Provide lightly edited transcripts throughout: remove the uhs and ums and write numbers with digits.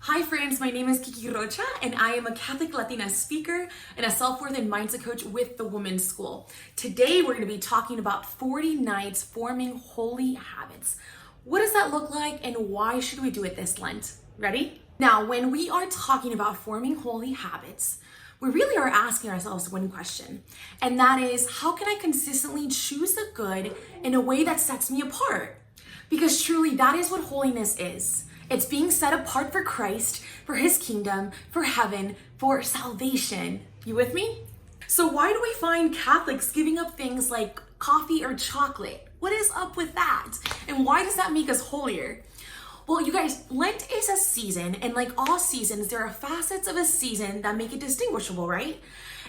Hi friends, my name is Kiki Rocha and I am a Catholic Latina speaker and a self-worth and mindset coach with the Women's School. Today we're going to be talking about 40 nights forming holy habits. What does that look like and why should we do it this Lent? Ready? Now, when we are talking about forming holy habits, we really are asking ourselves one question, and that is, how can I consistently choose the good in a way that sets me apart? Because truly that is what holiness is. It's being set apart for Christ, for his kingdom, for heaven, for salvation. You with me? So why do we find Catholics giving up things like coffee or chocolate? What is up with that? And why does that make us holier? Well, you guys, Lent is a season, and like all seasons, there are facets of a season that make it distinguishable, right?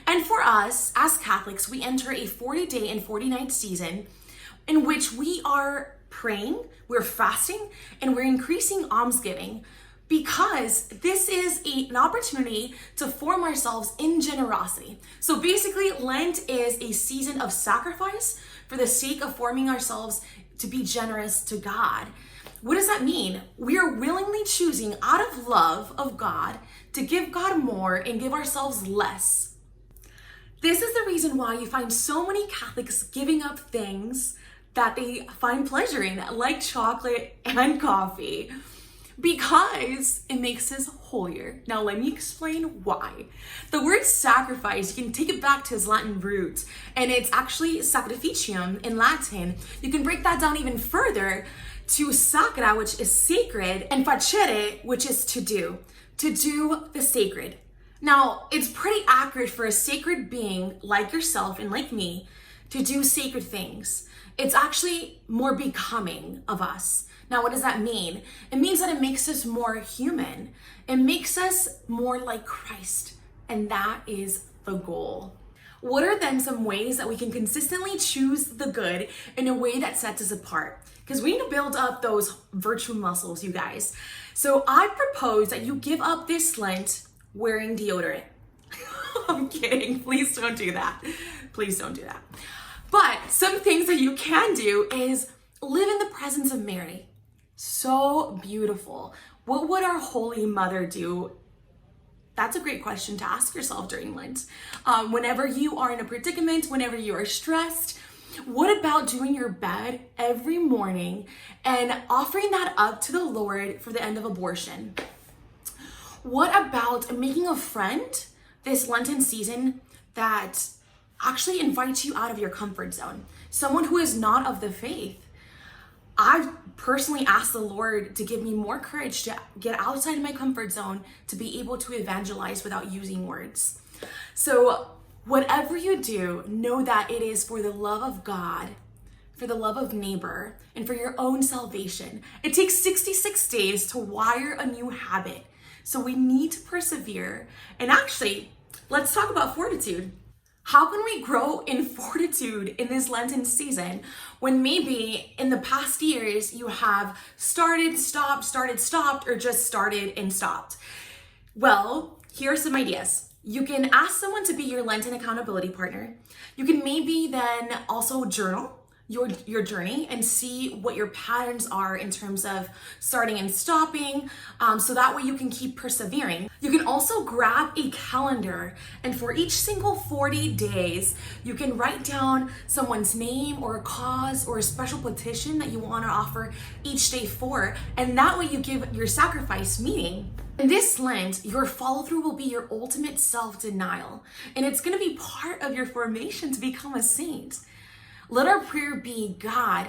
And for us, as Catholics, we enter a 40-day and 40-night season in which we are praying, we're fasting, and we're increasing almsgiving because this is an opportunity to form ourselves in generosity. So basically, Lent is a season of sacrifice for the sake of forming ourselves to be generous to God. What does that mean? We are willingly choosing out of love of God to give God more and give ourselves less. This is the reason why you find so many Catholics giving up things that they find pleasure in, like chocolate and coffee, because it makes us holier. Now let me explain why. The word sacrifice, you can take it back to its Latin root, and it's actually sacrificium in Latin. You can break that down even further to sacra, which is sacred, and facere, which is to do the sacred. Now, it's pretty accurate for a sacred being like yourself and like me to do sacred things. It's actually more becoming of us. Now, what does that mean? It means that it makes us more human. It makes us more like Christ, and that is the goal. What are then some ways that we can consistently choose the good in a way that sets us apart? Because we need to build up those virtue muscles, you guys. So I propose that you give up this Lent wearing deodorant. I'm kidding. Please don't do that. Please don't do that. But some things that you can do is live in the presence of Mary. So beautiful. What would our Holy Mother do? That's a great question to ask yourself during Lent. Whenever you are in a predicament, whenever you are stressed, what about doing your bed every morning and offering that up to the Lord for the end of abortion? What about making a friend this Lenten season that actually invites you out of your comfort zone? Someone who is not of the faith. I've personally asked the Lord to give me more courage to get outside of my comfort zone to be able to evangelize without using words. So whatever you do, know that it is for the love of God, for the love of neighbor, and for your own salvation. It takes 66 days to wire a new habit. So we need to persevere. And actually, let's talk about fortitude. How can we grow in fortitude in this Lenten season when maybe in the past years you have started, stopped, or just started and stopped? Well, here are some ideas. You can ask someone to be your Lenten accountability partner. You can maybe then also journal your journey and see what your patterns are in terms of starting and stopping, so that way you can keep persevering. You can also grab a calendar, and for each single 40 days, you can write down someone's name or a cause or a special petition that you want to offer each day for, and that way you give your sacrifice meaning. In this Lent, your follow-through will be your ultimate self-denial, and it's going to be part of your formation to become a saint. Let our prayer be, God,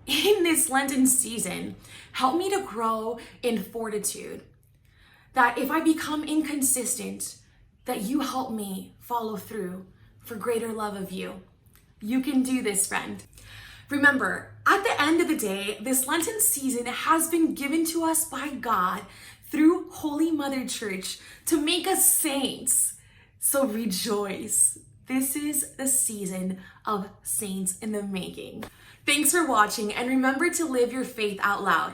in this Lenten season, help me to grow in fortitude. That if I become inconsistent, that you help me follow through for greater love of you. You can do this, friend. Remember, at the end of the day, this Lenten season has been given to us by God through Holy Mother Church to make us saints. So rejoice. This is the season of saints in the making. Thanks for watching, and remember to live your faith out loud.